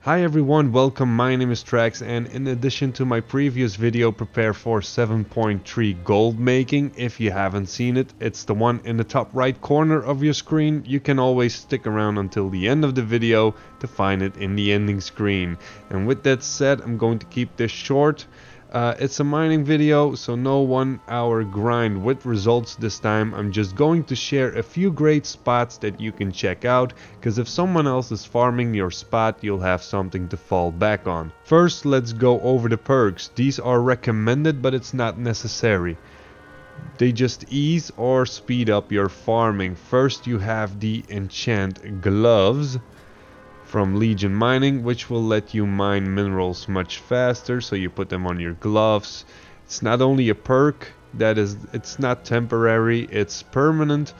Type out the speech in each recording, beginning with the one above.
Hi everyone, welcome. My name is Trax, and in addition to my previous video, prepare for 7.3 gold making. If you haven't seen it, it's the one in the top right corner of your screen. You can always stick around until the end of the video to find it in the ending screen. And with that said, I'm going to keep this short. It's a mining video, so no 1 hour grind with results this time. I'm just going to share a few great spots that you can check out, because if someone else is farming your spot, you'll have something to fall back on. First, let's go over the perks. These are recommended, but it's not necessary. They just ease or speed up your farming. First, you have the enchant gloves from Legion Mining, which will let you mine minerals much faster, so you put them on your gloves. It's not only a perk, it's not temporary, it's permanent,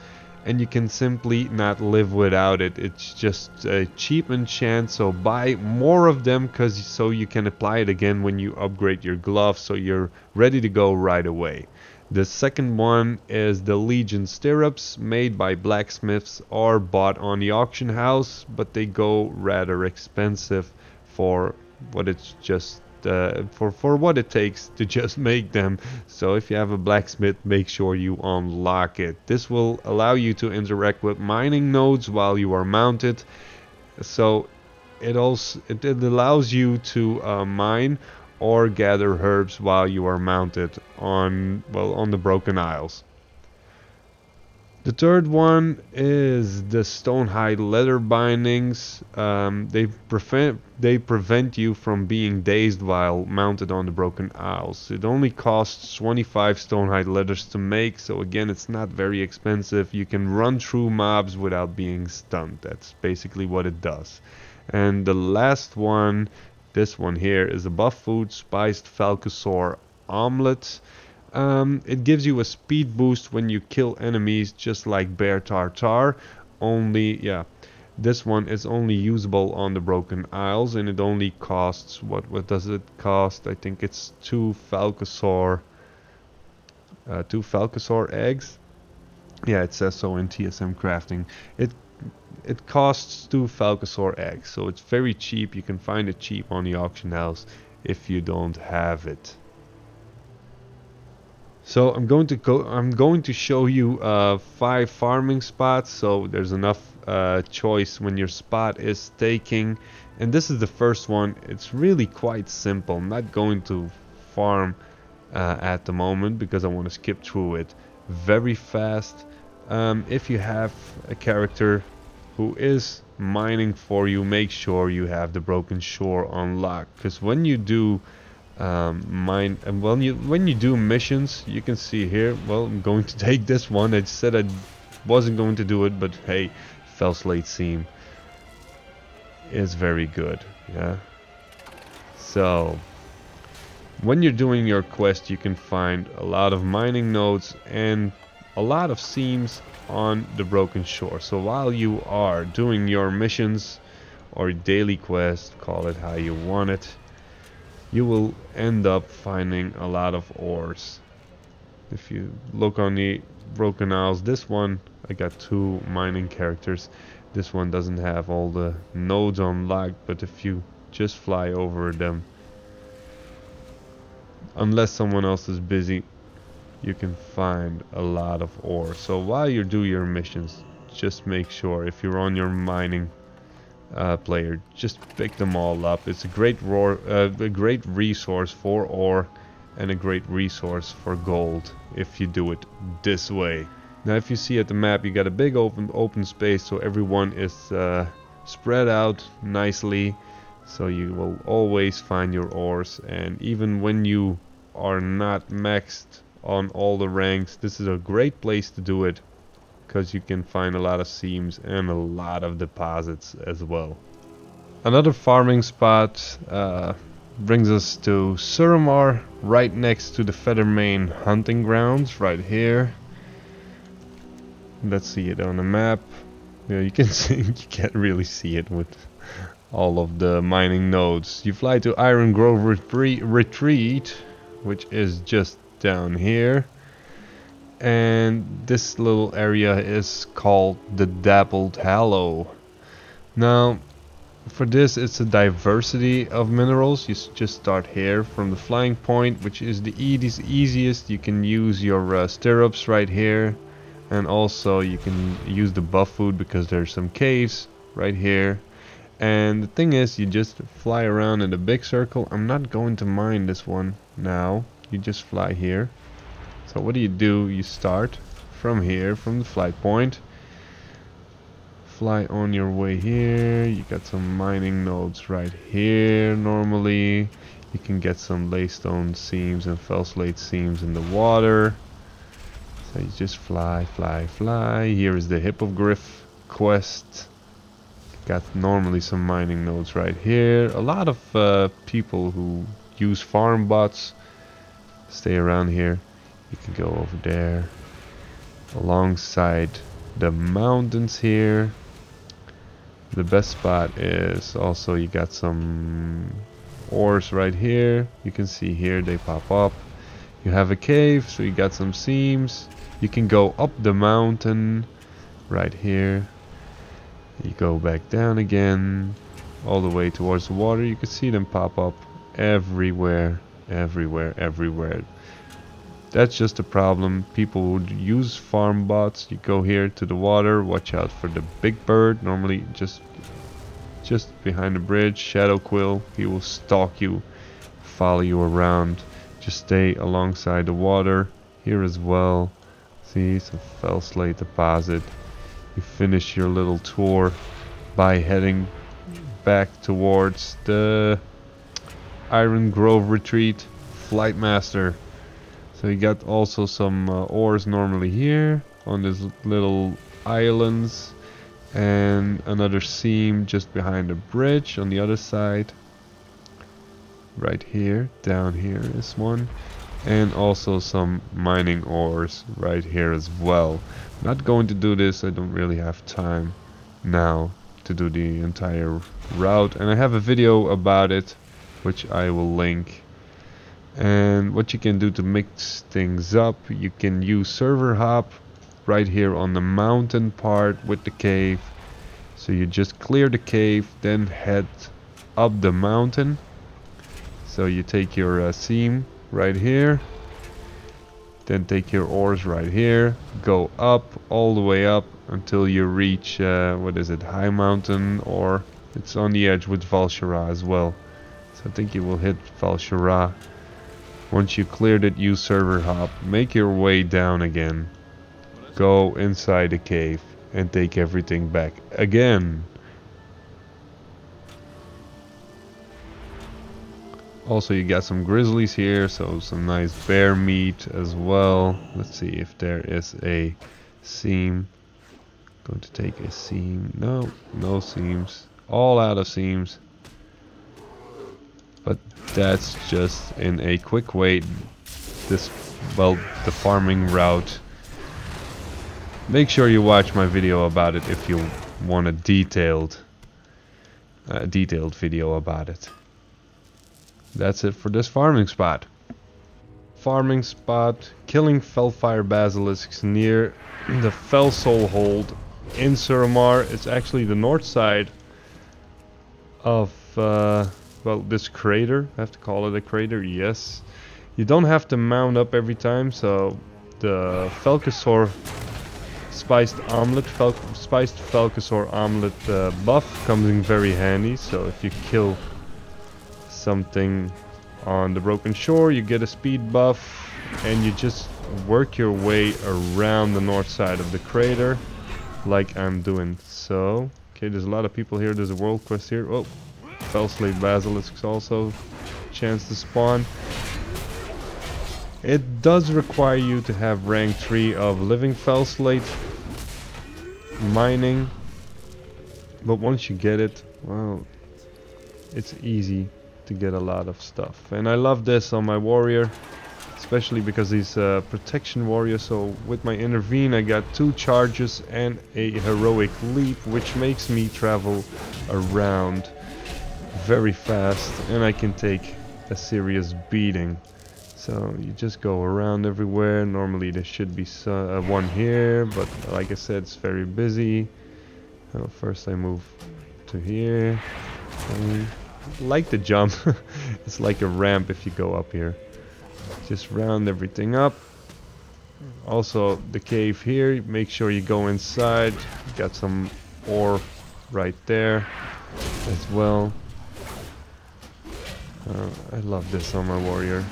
and you can simply not live without it. It's just a cheap enchant, so buy more of them so you can apply it again when you upgrade your gloves, so you're ready to go right away. The second one is the Legion stirrups, made by blacksmiths or bought on the auction house, but they go rather expensive for what it's just for what it takes to just make them. So if you have a blacksmith, make sure you unlock it. This will allow you to interact with mining nodes while you are mounted. So it allows you to mine or gather herbs while you are mounted on the Broken Isles. The third one is the Stonehide leather bindings. They prevent you from being dazed while mounted on the Broken Isles. It only costs 25 Stonehide leathers to make, so again, it's not very expensive. You can run through mobs without being stunned. That's basically what it does. And the last one, this one here, is a buff food spiced Falcosaur omelet. It gives you a speed boost when you kill enemies, just like Bear Tartar. This one is only usable on the Broken Isles, and it only costs, what does it cost? I think it's 2 Falcosaur eggs. Yeah, it says so in TSM crafting. It costs 2 Falcosaur eggs, so it's very cheap. You can find it cheap on the auction house if you don't have it. So I'm going to show you 5 farming spots, so there's enough choice when your spot is taking. And this is the first one. It's really quite simple. I'm not going to farm at the moment because I want to skip through it very fast. If you have a character who is mining for you, make sure you have the Broken Shore unlocked, because when you do mine and when you do missions, you can see here, well, I'm going to take this one. I said I wasn't going to do it, but hey, Felslate seam is very good. Yeah, so when you're doing your quest, you can find a lot of mining nodes and a lot of seams on the Broken Shore. So while you are doing your missions or daily quest, call it how you want it, you will end up finding a lot of ores. If you look on the Broken Isles, this one, I got 2 mining characters. This one doesn't have all the nodes unlocked, but if you just fly over them, unless someone else is busy, you can find a lot of ore. So while you do your missions, just make sure, if you're on your mining player, just pick them all up. It's a great resource for ore and a great resource for gold if you do it this way. Now if you see at the map, you got a big open space, so everyone is spread out nicely, so you will always find your ores. And even when you are not maxed on all the ranks, this is a great place to do it, because you can find a lot of seams and a lot of deposits as well. Another farming spot brings us to Suramar, right next to the Feathermane hunting grounds, right here. Let's see it on the map. Yeah, you can see, you can't really see it with all of the mining nodes. You fly to Iron Grove Retreat, which is just down here, and this little area is called the Dappled Hallow. Now For this, it's a diversity of minerals. You just start here from the flying point, which is the easiest. You can use your stirrups right here, and also you can use the buff food because there's some caves right here. And the thing is, you just fly around in a big circle. I'm not going to mine this one now. You just fly here. So what do? You start from here, from the flight point. Fly on your way here. You got some mining nodes right here. Normally you can get some Leystone seams and Felslate seams in the water. So you just fly. Here is the Hippogriff quest. Got normally some mining nodes right here. A lot of people who use farm bots stay around here. You can go over there alongside the mountains here. The best spot is also, you got some ores right here. You can see here they pop up. You have a cave, so you got some seams. You can go up the mountain right here. You go back down again all the way towards the water. You can see them pop up everywhere. That's just a problem. People would use farm bots. You go here to the water. Watch out for the big bird. Normally just behind the bridge. Shadow Quill. He will stalk you, follow you around. Just stay alongside the water. Here as well. See some Felslate deposit. You finish your little tour by heading back towards the Iron Grove Retreat. Flight Master. So you got also some ores normally here on these little islands, and another seam just behind the bridge on the other side. Right here, down here is one, and also some mining ores right here as well. Not going to do this, I don't really have time now to do the entire route, and I have a video about it which I will link. And what you can do to mix things up, you can use server hop right here on the mountain part with the cave. So you just clear the cave, then head up the mountain. So you take your seam right here, then take your ores right here, go up all the way up until you reach what is it, High Mountain, or it's on the edge with Valshara as well. So I think you will hit Valshara. Once you cleared it, use server hop, make your way down again, go inside the cave and take everything back again. Also you got some grizzlies here, so some nice bear meat as well. Let's see if there is a seam. Going to take a seam. No seams. All out of seams. But that's just in a quick way. The farming route. Make sure you watch my video about it if you want a detailed video about it. That's it for this farming spot. Farming spot, killing Felfire basilisks near the Felsoul hold in Suramar. It's actually the north side of well, this crater. I have to call it a crater, yes. You don't have to mount up every time, so the Felkasaur spiced Felkasaur omelet buff comes in very handy. So if you kill something on the broken shore, you get a speed buff, and you just work your way around the north side of the crater like I'm doing so. Okay, there's a lot of people here. There's a world quest here. Oh, Felslate basilisks also chance to spawn. It does require you to have rank 3 of living Felslate mining, but once you get it, well, it's easy to get a lot of stuff. And I love this on my warrior, especially because he's a protection warrior. So with my intervene I got 2 charges and a heroic leap, which makes me travel around very fast, and I can take a serious beating. So you just go around everywhere. Normally there should be one here, but like I said, it's very busy. First I move to here, I like the jump. It's like a ramp if you go up here. Just round everything up. Also, the cave here, make sure you go inside. Got some ore right there as well. I love this on my warrior.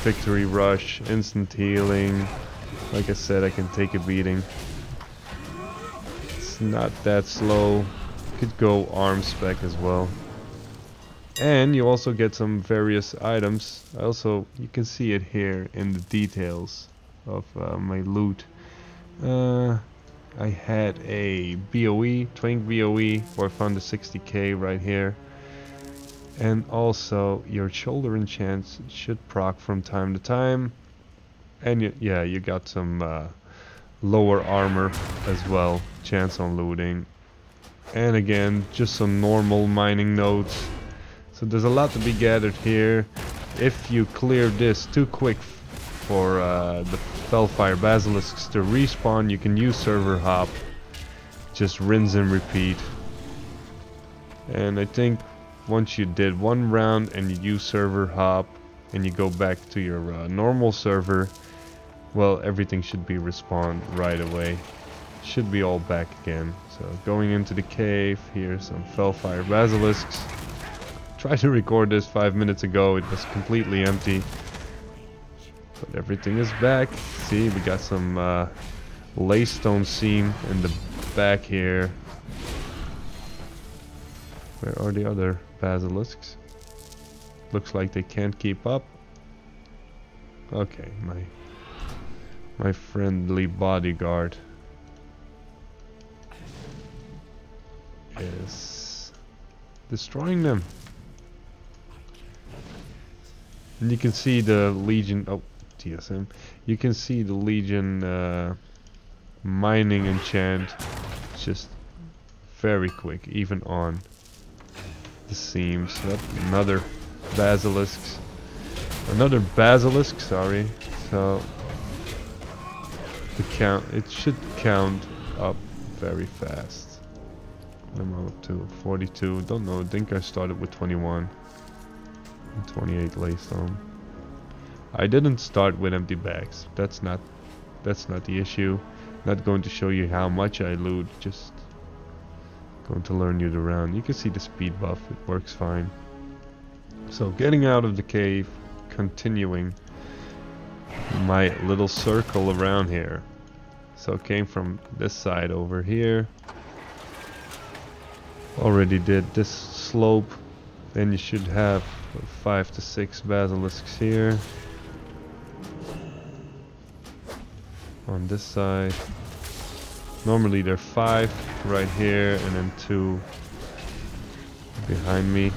Victory rush, instant healing. Like I said, I can take a beating. It's not that slow. Could go arm spec as well. And you also get some various items. You can see it here in the details of my loot. I had a BOE, Twink BOE, where I found the 60k right here. And also your shoulder enchants should proc from time to time. And you got some lower armor as well, chance on looting. And again, just some normal mining nodes. So there's a lot to be gathered here. If you clear this too quick for the Felfire Basilisks to respawn, you can use server hop. Just rinse and repeat. And I think once you did one round and you use server hop and you go back to your normal server, well, everything should be respawned right away. Should be all back again. So going into the cave, here's some Felfire Basilisks. Tried to record this 5 minutes ago, it was completely empty. But everything is back. See, we got some Leystone seam in the back here. Where are the other basilisks? Looks like they can't keep up. Okay, my friendly bodyguard is destroying them. And you can see the Legion, oh, TSM. You can see the Legion mining enchant. It's just very quick, even on the seams. Yep, another basilisk, sorry. So the count, it should count up very fast. I'm up to 42. Don't know. I think I started with 21. 28 Leystone. I didn't start with empty bags. That's not the issue. Not going to show you how much I loot. Just going to learn you around. You can see the speed buff. It works fine. So getting out of the cave, continuing my little circle around here. So came from this side over here. Already did this slope. Then you should have 5 to 6 basilisks here. On this side. Normally there are 5 right here and then 2 behind me.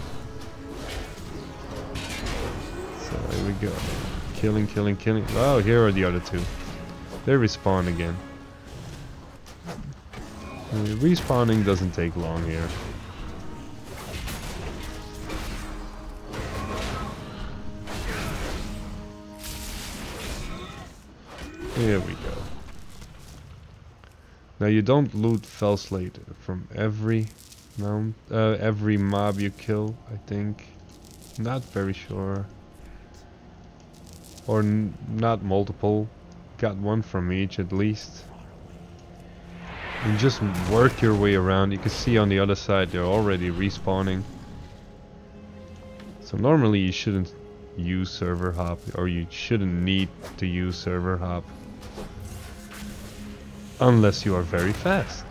So here we go. Killing. Oh, here are the other 2. They respawn again. Respawning doesn't take long here. Here we go. Now you don't loot Felslate from every mob you kill, I think. Not very sure. Or not multiple. Got one from each at least. And just work your way around. You can see on the other side they're already respawning. So normally you shouldn't use server hop, or you shouldn't need to use server hop. Unless you are very fast.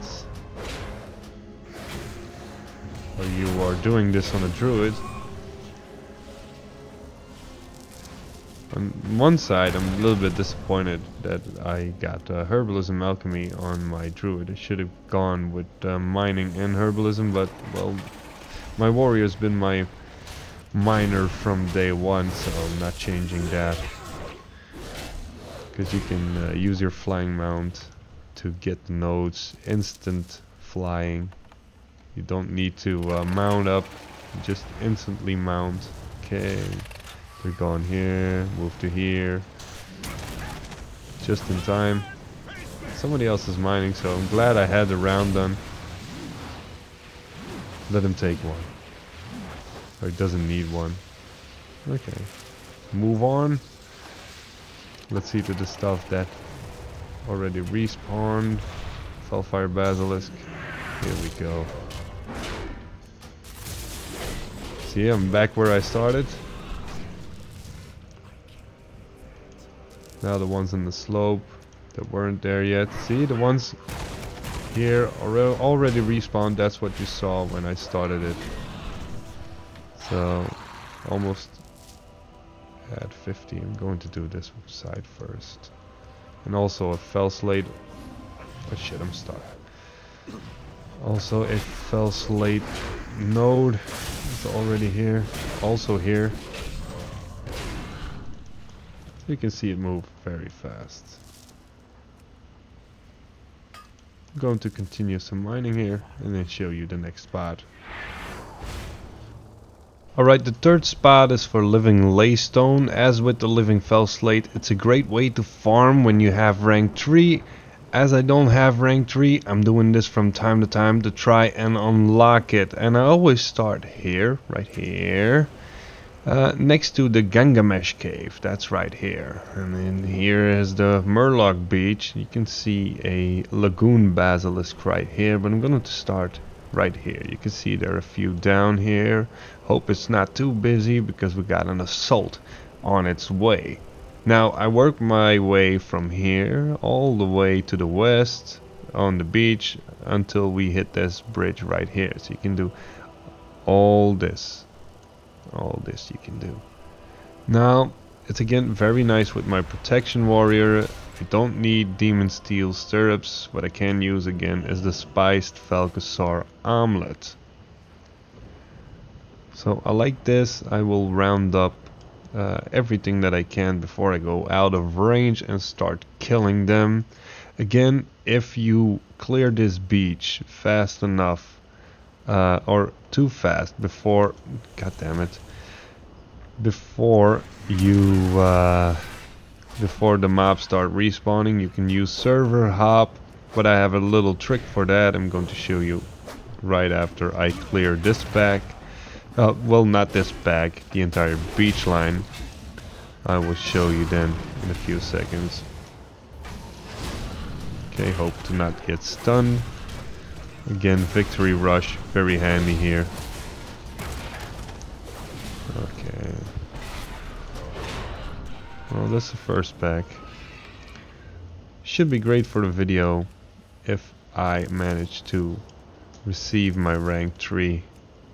Or you are doing this on a druid. On one side, I'm a little bit disappointed that I got herbalism alchemy on my druid. I should have gone with mining and herbalism, but well, my warrior's been my miner from day one, so I'm not changing that. Because you can use your flying mount to get nodes, instant flying. You don't need to mount up, you just instantly mount. Okay, we're going here, move to here. Just in time. Somebody else is mining, so I'm glad I had the round done. Let him take one. Or he doesn't need one. Okay. Move on. Let's see to the stuff that already respawned. Felfire Basilisk. Here we go. See, I'm back where I started. Now the ones on the slope that weren't there yet. See, the ones here already respawned. That's what you saw when I started it. So, almost at 50. I'm going to do this side first. And also a Felslate. Oh shit, I'm stuck. Also a Felslate node is already here. Also here. You can see it move very fast. I'm going to continue some mining here and then show you the next spot. Alright, the third spot is for living Leystone. As with the living Felslate, it's a great way to farm when you have rank 3. As I don't have rank 3, I'm doing this from time to time to try and unlock it. And I always start here, right here. Next to the Gangamesh cave, that's right here. And then here is the Murloc beach. You can see a lagoon basilisk right here, but I'm going to start right here. You can see there are a few down here. Hope it's not too busy because we got an assault on its way. Now I work my way from here all the way to the west on the beach until we hit this bridge right here. So you can do all this. All this you can do. Now it's again very nice with my protection warrior. I don't need demon steel stirrups. What I can use again is the spiced Falcosaur omelet. So I like this. I will round up everything that I can before I go out of range and start killing them. Again, if you clear this beach fast enough or too fast before, god damn it, before you before the mobs start respawning, you can use server hop, but I have a little trick for that. I'm going to show you right after I clear this back. Well, not this back, the entire beach line. I will show you then in a few seconds. Okay, hope to not get stunned. Again, victory rush, very handy here. Okay. Well, that's the first pack. Should be great for the video if I manage to receive my rank 3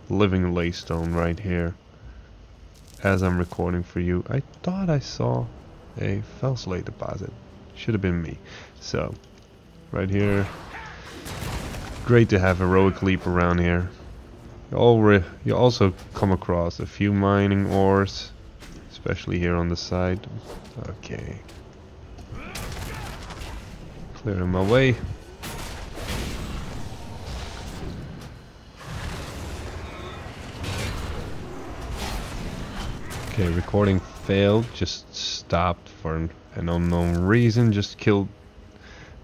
living Leystone right here as I'm recording for you. I thought I saw a Felslate deposit. Should have been me. So, right here. Great to have heroic leap around here. You also come across a few mining ores, especially here on the side. Okay. Clearing my way. Okay, recording failed. Just stopped for an unknown reason. Just killed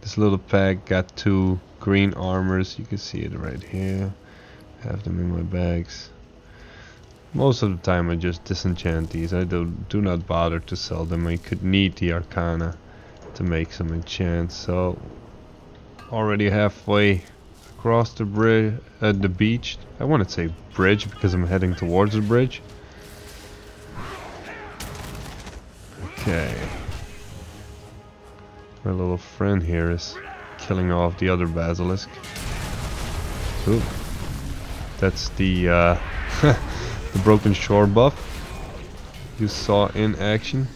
this little pack. Got 2 green armors. You can see it right here. Have them in my bags. Most of the time I just disenchant these. I do not bother to sell them. I could need the Arcana to make some enchants. So already halfway across the bridge, the beach. I want to say bridge because I'm heading towards the bridge. Okay. My little friend here is killing off the other basilisk. Ooh. That's the the broken shore buff you saw in action.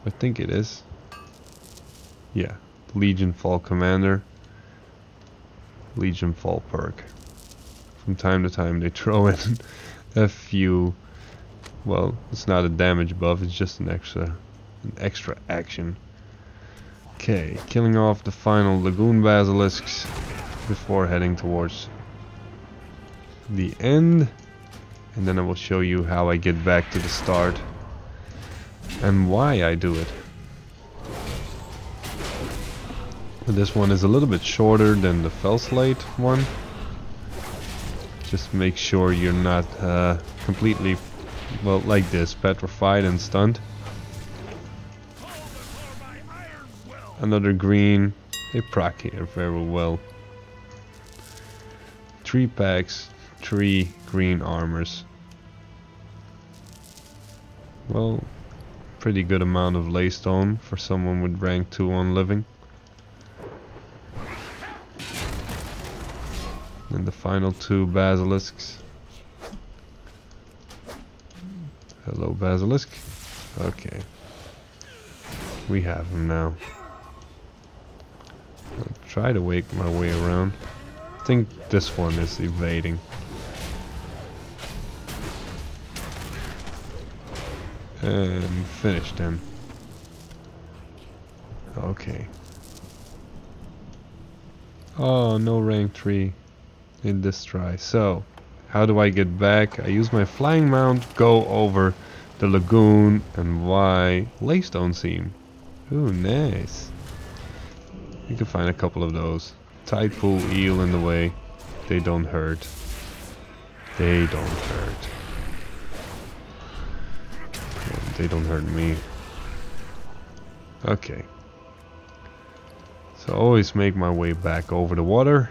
I think it is. Yeah, Legion Fall Commander. Legion Fall perk. From time to time they throw in a few. Well, it's not a damage buff, it's just an extra action. Okay, killing off the final Lagoon Basilisks before heading towards the end. And then I will show you how I get back to the start and why I do it. This one is a little bit shorter than the Felslate one. Just make sure you're not completely, well, like this, petrified and stunned. Another green. They proc here very well. 3 packs, 3 green armors. Well, pretty good amount of Leystone for someone with rank 2 on living. And the final 2 basilisks. Hello, basilisk. Okay. We have him now. I'll try to make my way around. I think this one is evading. And finished him. Okay. Oh, no rank 3 in this try. So, how do I get back? I use my flying mount, go over the lagoon, and Y Leystone seam. Ooh, nice. You can find a couple of those. Tide pool, eel in the way. They don't hurt. They don't hurt. They don't hurt me. Okay. So always make my way back over the water.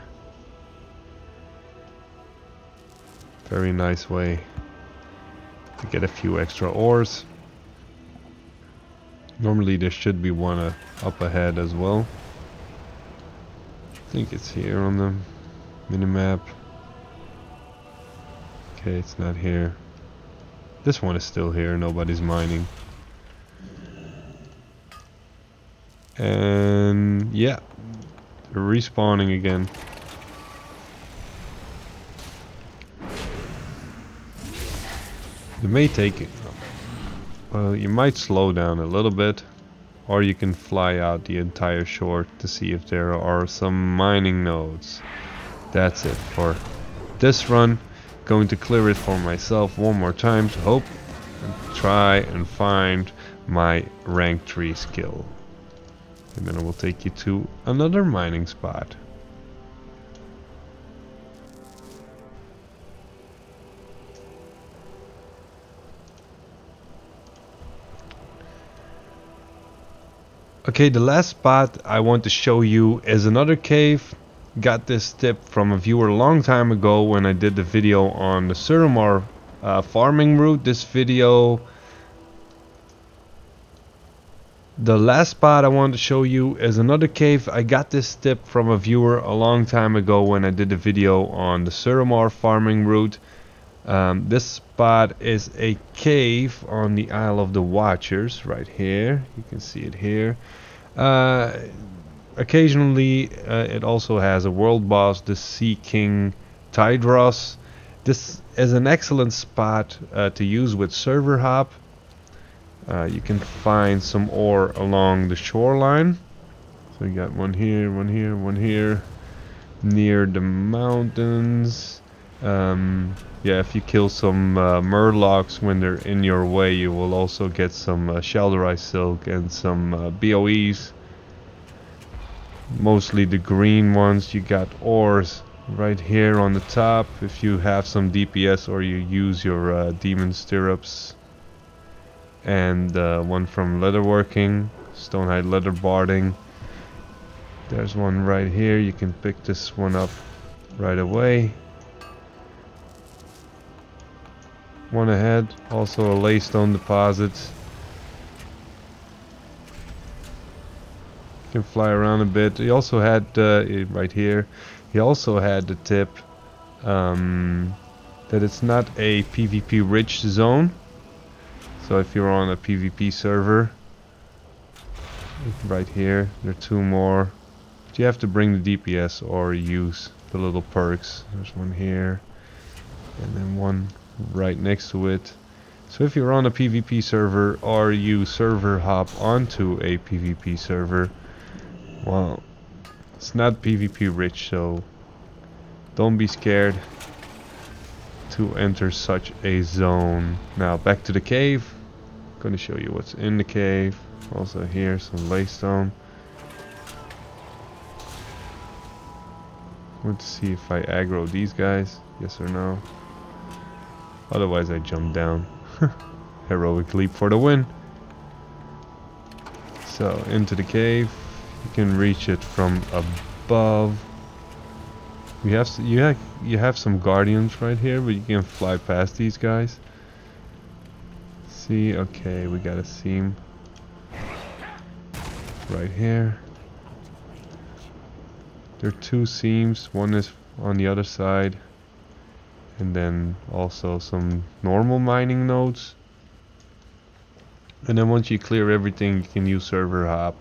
Very nice way to get a few extra ores. Normally there should be one up ahead as well. I think it's here on the minimap. Okay, it's not here. This one is still here, nobody's mining. And yeah, they're respawning again. You may take it. Well, you might slow down a little bit, or you can fly out the entire shore to see if there are some mining nodes. That's it for this run. Going to clear it for myself one more time to hope and try and find my rank 3 skill. And then I will take you to another mining spot. Okay, the last spot I want to show you is another cave. Got this tip from a viewer a long time ago when I did the video on the Suramar farming route. This video, the last spot I want to show you is another cave. I got this tip from a viewer a long time ago when I did the video on the Suramar farming route. This spot is a cave on the Isle of the Watchers right here. You can see it here. Occasionally it also has a world boss, the Sea King Tidros. This is an excellent spot to use with server hop. You can find some ore along the shoreline. So you got one here, one here, one here, near the mountains. Yeah, if you kill some murlocs when they're in your way, you will also get some shelderized silk and some BOEs. Mostly the green ones. You got ores right here on the top if you have some DPS or you use your demon stirrups. And one from leatherworking, stonehide leather barding. There's one right here. You can pick this one up right away. One ahead, also a Leystone deposit. You can fly around a bit. He also had right here. He also had the tip that it's not a PvP rich zone. So if you're on a PvP server, right here, there are 2 more. But you have to bring the DPS or use the little perks. There's one here, and then one right next to it. So if you're on a PvP server or you server hop onto a PvP server, well, it's not PvP rich, so don't be scared to enter such a zone. Now back to the cave. I'm going to show you what's in the cave. Also here some Leystone. Let's see if I aggro these guys. Yes or no. Otherwise I jump down. Heroic leap for the win. So into the cave. You can reach it from above. You have some guardians right here, but you can fly past these guys. See, okay, we got a seam right here. There are two seams. One is on the other side, and then also some normal mining nodes. And then once you clear everything, you can use server hop,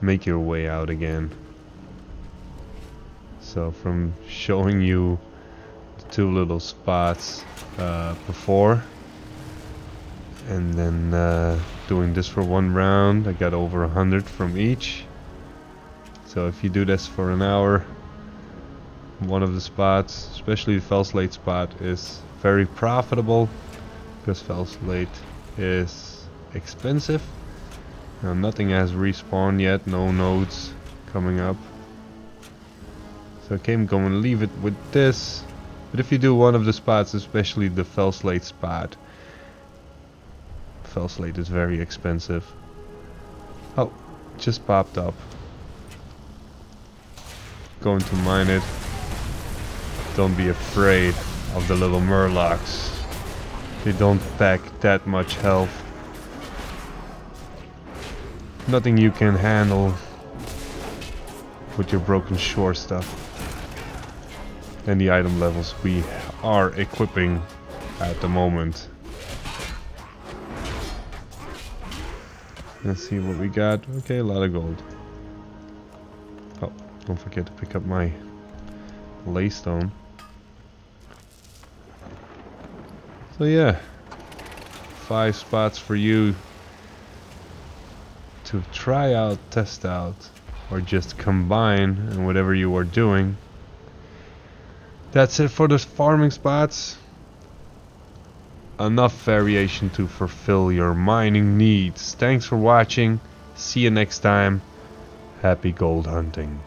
make your way out again. So from showing you the two little spots before, and then doing this for one round, I got over 100 from each. So if you do this for an hour, one of the spots, especially the Felslate spot, is very profitable because Felslate is expensive. Now nothing has respawned yet, no nodes coming up. So I'm going to leave it with this. But if you do one of the spots, especially the Felslate spot, Felslate is very expensive. Oh, just popped up. Going to mine it. Don't be afraid of the little murlocs. They don't pack that much health. Nothing you can handle with your broken shore stuff. And the item levels we are equipping at the moment. Let's see what we got. Okay, a lot of gold. Oh, don't forget to pick up my Leystone. So yeah, 5 spots for you to try out, test out, or just combine in whatever you are doing. That's it for the farming spots. Enough variation to fulfill your mining needs. Thanks for watching. See you next time. Happy gold hunting.